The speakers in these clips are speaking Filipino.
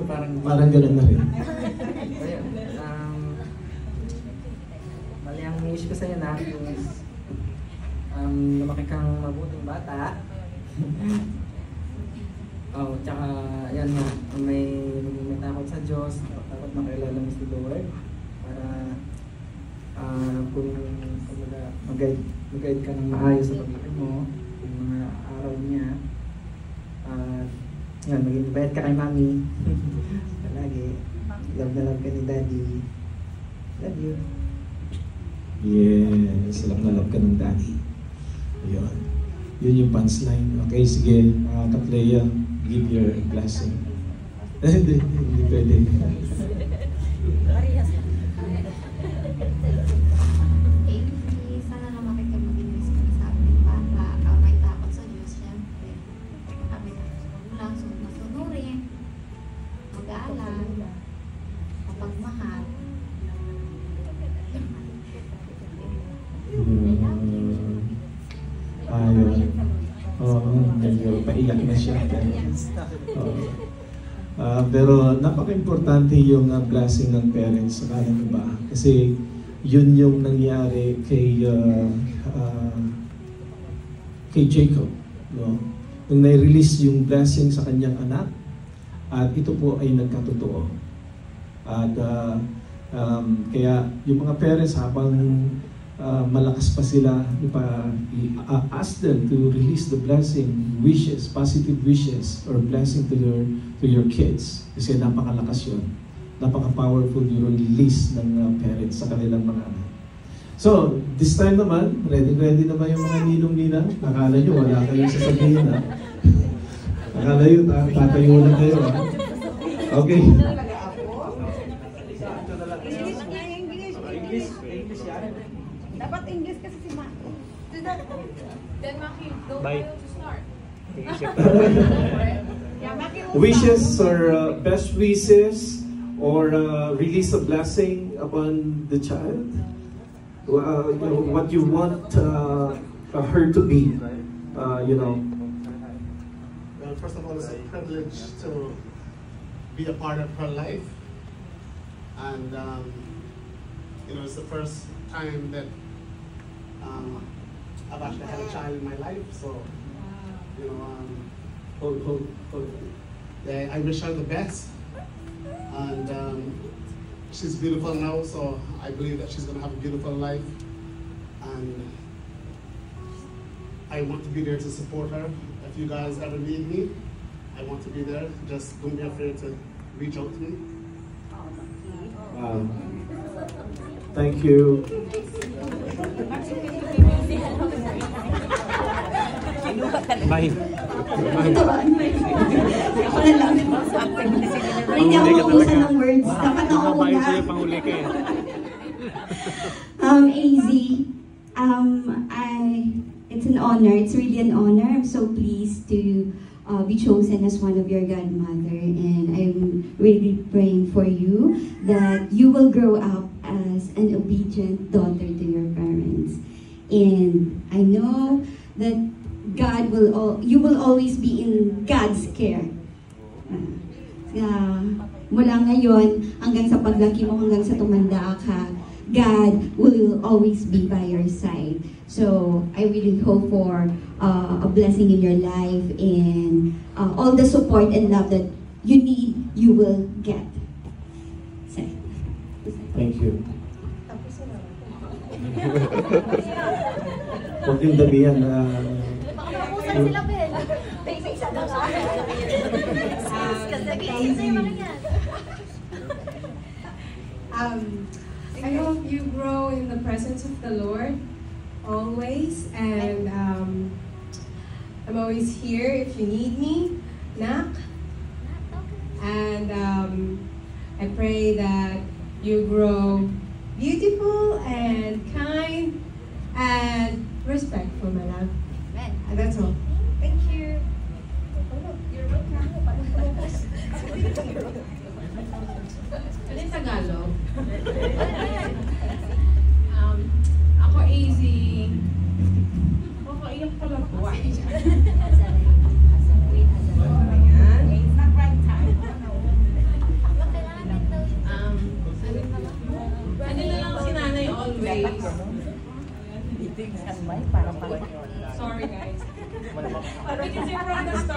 Parang ganun na rin. Ayun. Bali, ang wish ko sa'yo na is lumaki kang mabuting bata. Oh, tsaka yan nga, may takot sa Diyos, takot makilala mo si Lord para kung mag-guide ka ng maayos sa pag-ibig mo, yung mga araw niya. Yan, maging bayad ka kay Mami. Palagi. Love na love ka ni Daddy. Love you. Yes, love na love ka ng Daddy. Ayun. Yun yung punchline. Okay, sige. Katlea, give your blessing. Hindi pwede. Sana naman kita mag-inis ka sa ating bata. May takot sa Diyos, syempre. May takot sa magulang, masunurin, mag-aaral, kapagmahal. Ayun. Medyo paiyak na siya. Pero napaka-importante yung blessing ng parents sa kanan ba? Kasi yun yung nangyari kay Jacob. No? Nung na-release yung blessing sa kanyang anak, at ito po ay nagkatotoo. At kaya yung mga parents habang malakas pa sila, ask them to release the blessing, wishes, positive wishes, or blessing to your kids. Kasi napakalakas yun. Napaka-powerful yung release ng parents sa kanilang mga anak. So, this time naman, ready na ba yung mga ninong-nina? Nakala nyo, wala kayong sasabihin, ha? Nakala nyo, tatayo lang kayo, ha? Okay. Dapat English kasi si Ma. Then Maki, don't Bye. to start. Wishes or best wishes or release a blessing upon the child. What you want her to be, you know. Well, first of all, it's a privilege to be a part of her life, and you know, it's the first time that I've actually had a child in my life, so you know, I wish her the best, and she's beautiful now, so I believe that she's going to have a beautiful life, and I want to be there to support her. If you guys ever need me, I want to be there. Just don't be afraid to reach out to me. Wow. Thank you. Bye. Hindi ako mauusan ng words. Dapat ako na. AZ, it's an honor. It's really an honor. I'm so pleased to be chosen as one of your godmother, and I'm really praying for you that you will grow up as an obedient daughter to your parents. And I know that you will always be in God's care. Mula ngayon hanggang sa paglaki mo, hanggang sa tumanda ka, God will always be by your side. So I really hope for a blessing in your life, and all the support and love that you need, you will get. Thank you. Huwag yung dabihan na... I hope you grow in the presence of the Lord always, and I'm always here if you need me, Nak. And I pray that you grow beautiful and kind and respectful, my love. And that's all. Thank you. You're welcome. Ano yung Tagalog? Ako easy. Ako kaiyak pala po. Ayan.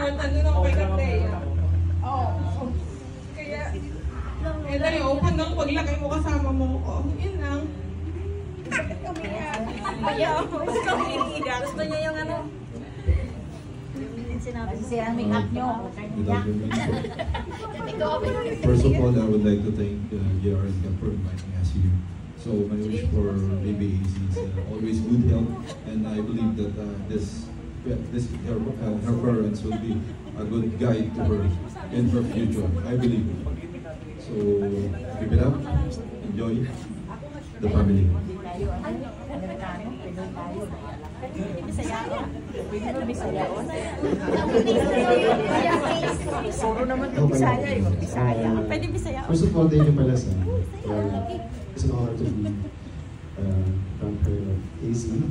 important nun ako kay Kateya. Oo. Kaya, dali, hanggang paglaki mo kasama mo ko. Yun lang. Bakit kami yan? Ayaw. Gusto niya yung ano. Sinabi siya, make-up nyo. First of all, I would like to thank JR and Gab for inviting us here. So my wish for baby Hazy is always good health, and I believe that her parents will be a good guide to her in her future. I believe. So keep it up, enjoy the family. Puro naman ito Bisaya eh, Bisaya. Pwede Bisaya. First of all, thank you pala sa it's an honor to be grandparent of Hazy.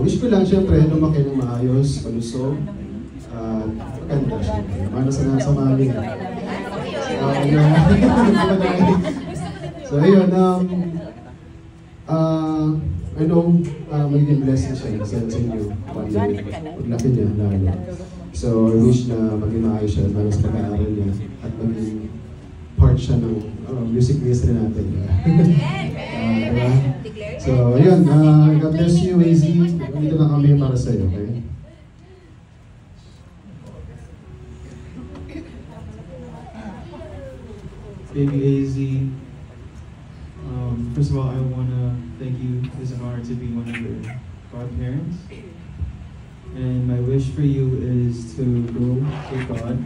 Wish ko lang siyempre lumaki ng maayos, malusog, maganda siya. Para sa nasa mami. So ayun, I know magiging blessing siya sa inyo one day, paglaki niya lalo. So I wish na maging maayos siya para sa pag-aaral niya at maging part siya ng music ministry natin. Diba? So ayun, God bless you, Hazy. Dito na kami para sa iyo, okay? Baby Hazy, first of all, I want to thank you. It's an honor to be one of your godparents. And my wish for you is to grow with God,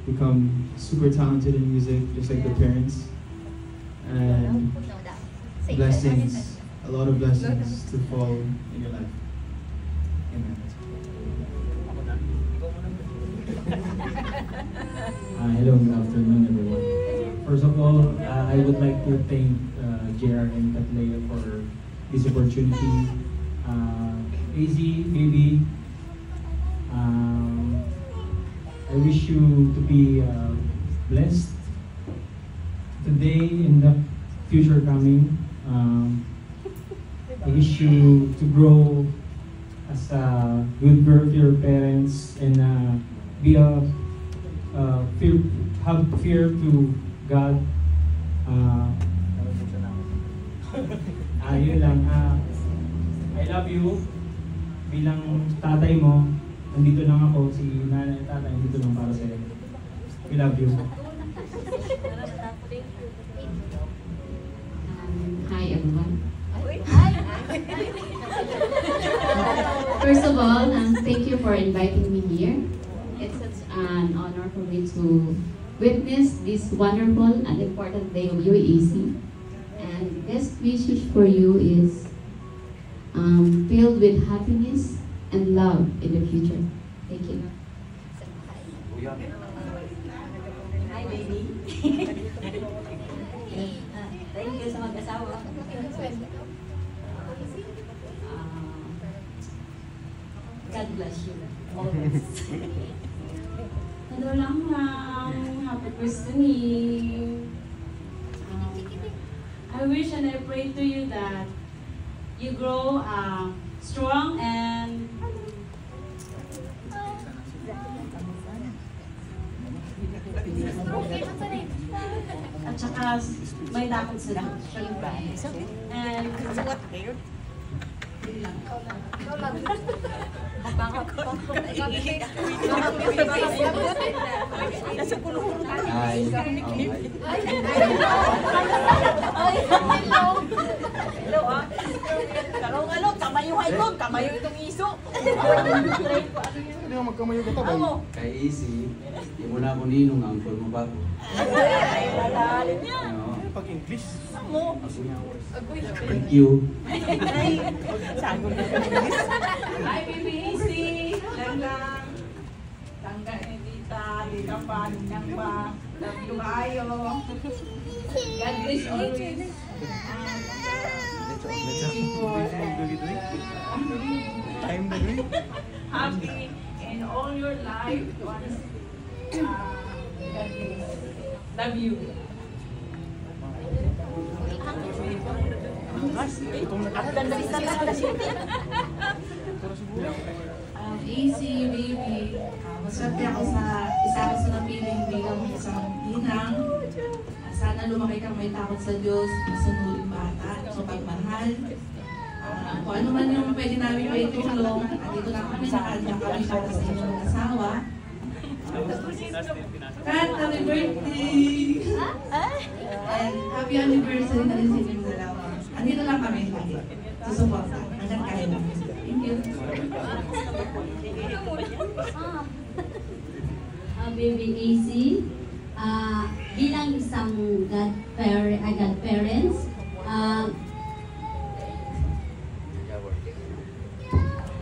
become super talented in music, just like the parents, and blessings, a lot of blessings to fall in your life. Amen. Hello, good afternoon, everyone. First of all, I would like to thank JR and Katlea for this opportunity. Hazy, baby, I wish you to be blessed today and the future coming. I wish you to grow as a good girl to your parents and be have fear to God. Yun lang. I love you. Bilang tatay mo, nandito lang ako, si nanay at tatay, nandito lang para sa'yo. We love you. Hi everyone. First of all, thank you for inviting me here. It's such an honor for me to witness this wonderful and important day of UAC. And best wishes for you is filled with happiness and love in the future. Thank you. Hi, baby. Thank you sa mag-asawa. God bless you always. Ano lang happy birthday. I wish and I pray to you that you grow strong and at saka may takot sa Diyos. And Kalong-along, kamayo haikot, kamayo itong iso. Hindi mo magkamayo ka tabay. Kay Easy, di mo na ako ninong ang mo ba? Ay, wala niya. Pag-English. Mo. Thank you. hi, baby Easy. Lang. Tangga ni Tita, di ka pa, nang pa. Love you kayo. God bless always. Happy in all your life. Love you. AC, baby. Maswerte ako sa isa ako sa napiling bilang isang inang. Sana lumaki kang may takot sa Diyos, masunurin bata, mapagmahal. Kung ano man yung pwede namin may tulong, dito lang kami, nakanda kami para sa inyong asawa. Kat, happy birthday! And happy anniversary na rin sa inyong dalawa. Andito lang kami lagi. Susuporta. Hanggang kaya namin. Thank you. Baby AC, bilang isang godparents,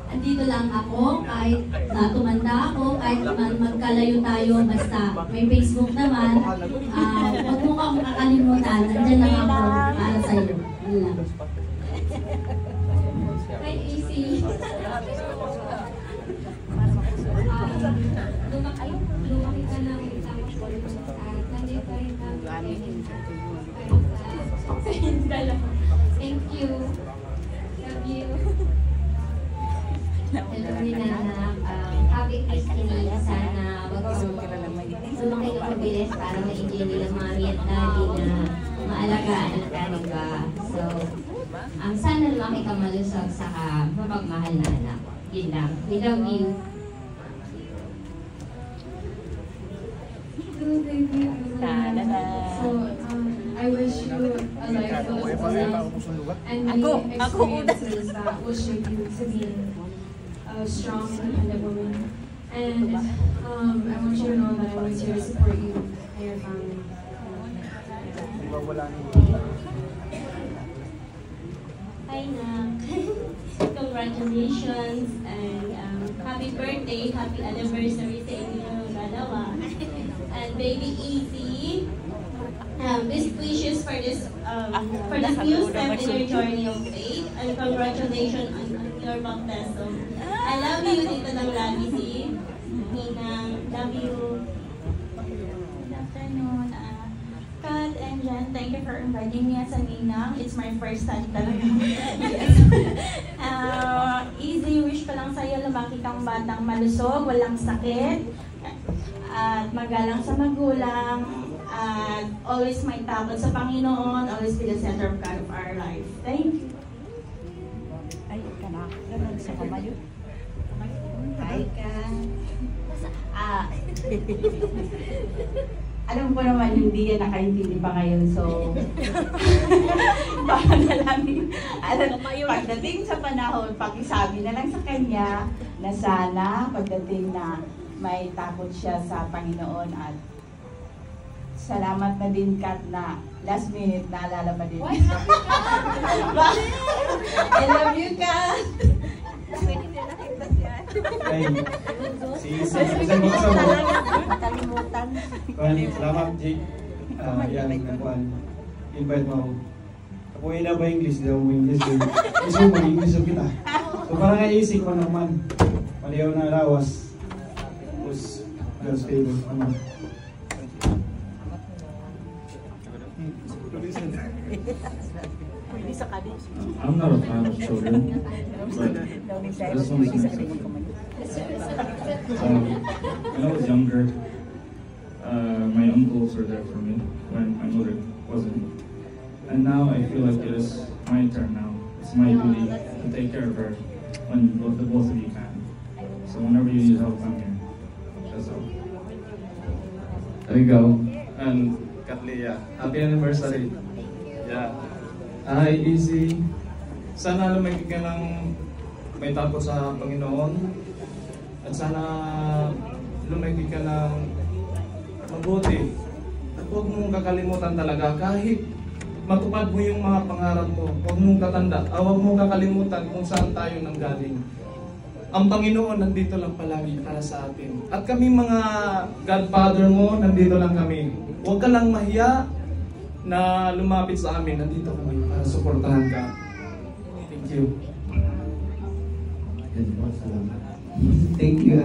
andito lang ako, kahit tumanda ako, kahit magkalayo tayo, basta may Facebook naman, huwag mo kang kakalimutan, nandyan lang ako para sa'yo. Ano lang. Hi, AC. Lumaki ka na may tapos ko. Nandito pa rin kami. Thank you. Love you. Hello, Ninana. Happy Christmas. Sana lumaki ka mabilis para ma-enjoy nila mami at daddy na maalagaan ang daddy ka. So, sana lumaki ka malusog saka mapagmahal na anak. Yun lang. We love you. Hello, baby. So, I wish you a life full of love and many experiences that will shape you to be a strong, independent woman. And I want you to know that I'm always here to support you and your family. Hi, Nak. Congratulations and happy birthday, happy anniversary sa inyong dalawa. And baby Easy, best wishes for this new step in your journey of faith, and congratulations on your baptism. I love you, Tita ng Lavisi. Ninang, love you. Good afternoon. Kat and Jen, thank you for inviting me as a ninang. It's my first time talaga. Easy, wish ko lang sa'yo lumaki kang batang malusog, walang sakit, at magalang sa magulang, at always may takot sa Panginoon, always be the center of God of our life. Thank you. Ay, kanak. Ganun sa kamayo. Hi, Kat. Alam ko naman hindi yan nakaintindi pa ngayon, so baka na lang, pagdating sa panahon, pakisabi na lang sa kanya na sana pagdating na may takot siya sa Panginoon, at salamat na din, Kat, na last minute naalala pa din. I love you, Kat! Ay, isang Nakalimutan. Salamat, Jake. Yan, invite mo ako. Ako na ba English? Hindi ako English. Gusto mo, English ang kita. So parang naisip ko naman, paliyaw na lawas. Tapos, God's favor. I'm not a fan of children, but I just want to say something. When I was younger, my uncles were there for me when my mother wasn't. And now I feel like it is my turn now. It's my duty to take care of her when both of you can. So whenever you need help, I'm here. That's all. There you go. And Katlia, happy anniversary. Yeah. Hi, Easy. Sana lumaki ka ng may takot sa Panginoon. At sana lumaki ka ng mabuti. At huwag mong kakalimutan talaga kahit matupad mo yung mga pangarap mo. Huwag mong kakalimutan kung saan tayo nanggaling. Ang Panginoon nandito lang palagi para sa atin. At kami mga Godfather mo, nandito lang kami. Huwag ka lang mahiya na lumapit sa amin. Nandito kami para suportahan ka. Thank you. Thank you,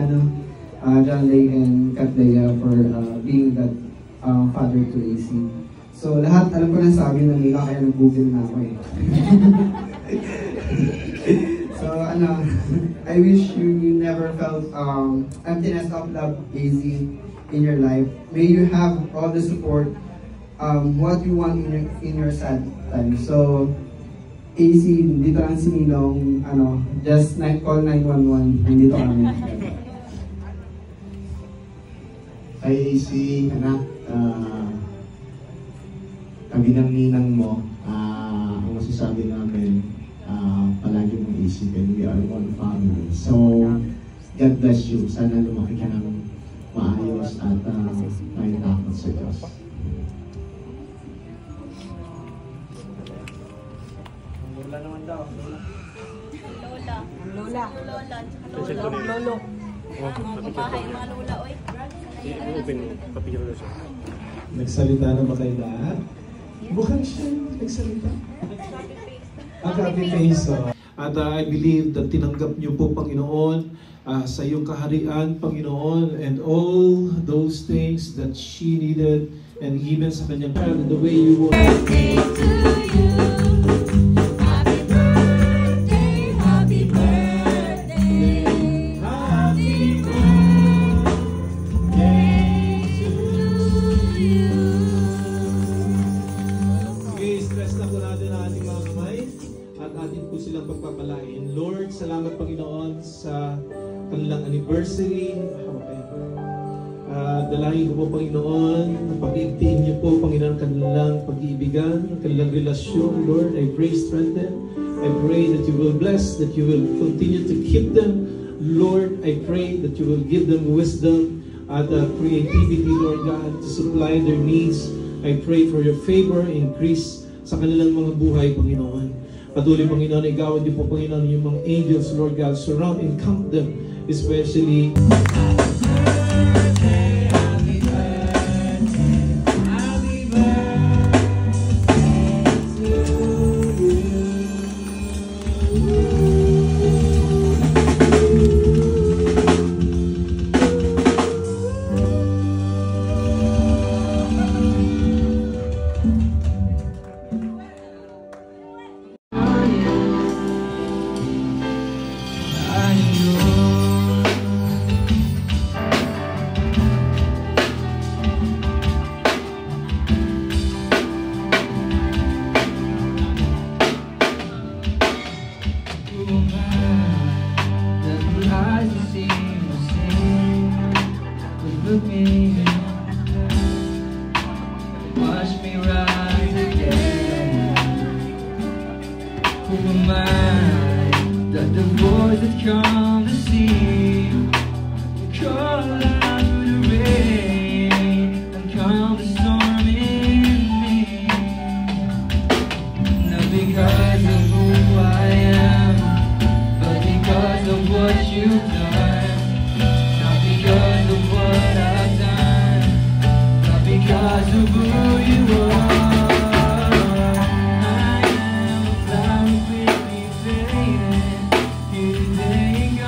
John Lay and Kat Leia for being that father to AC. So lahat, alam ko na sabi ng nila, kaya nag-google na ako eh. So I wish you never felt emptiness of love, Easy, in your life. May you have all the support, what you want in your sad time. So, Easy, dito lang si Ninong, just call 911, nandito kami. Ay, AC, anak, kami ng ninang mo, ang masasabi namin, palagi mong isipin, we are one family. So, God bless you. Sana lumaki ka ng maayos at may takot sa Diyos. Lola naman daw. Lola. Lola. Lola. Lolo. Mga bahay, mga lola, oy. Nagsalita na ba kayo lahat? Mukhang siya nagsalita. Copy paste. At I believe that tinanggap niyo po, Panginoon, sa iyong kaharian, Panginoon, and all those things that she needed, and even sa kanyang child, the way you want. Lord, salamat Panginoon sa kanilang anniversary. Dalangin ko po Panginoon, pag-ibigin niyo po Panginoon kanilang pag-iibigan, kanilang relasyon. Lord, I pray strengthen. I pray that you will bless, that you will continue to keep them. Lord, I pray that you will give them wisdom and creativity, Lord God, to supply their needs. I pray for your favor, increase sa kanilang mga buhay, Panginoon. Patuloy, Panginoon, igawad niyo po, Panginoon, yung mga angels, Lord God, surround and count them, especially. Here today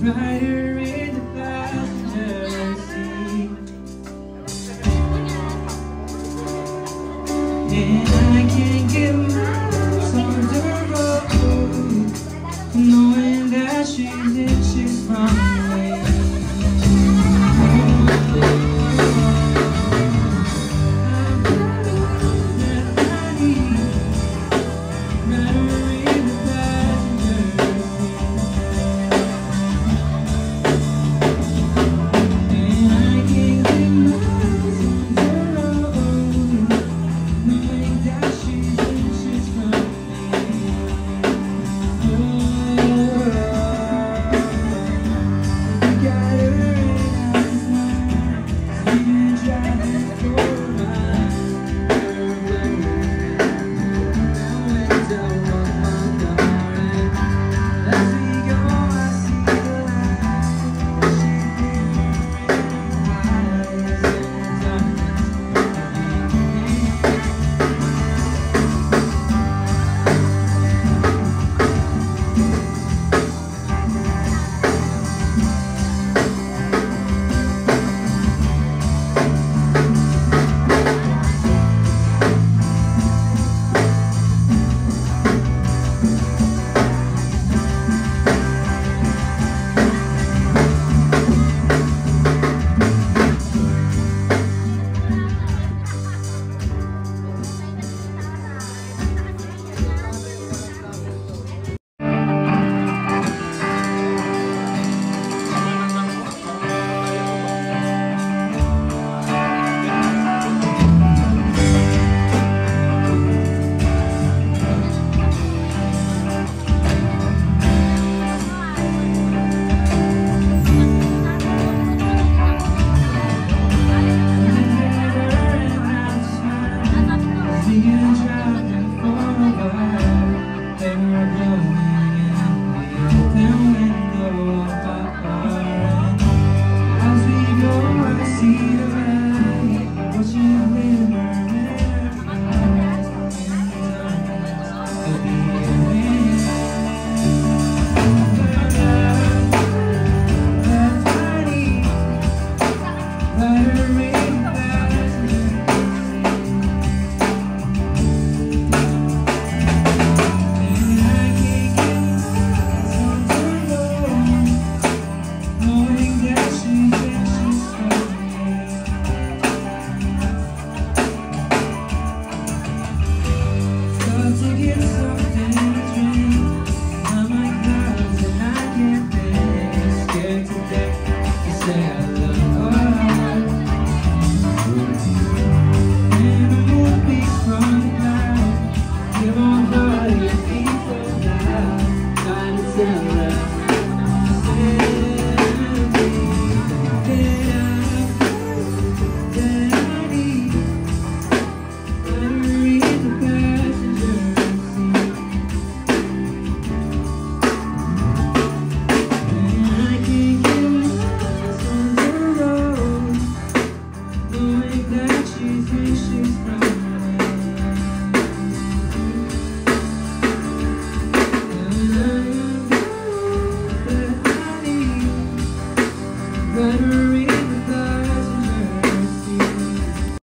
brighter in the clouds than I see. And I can't get most on her road, knowing that she's inches from me.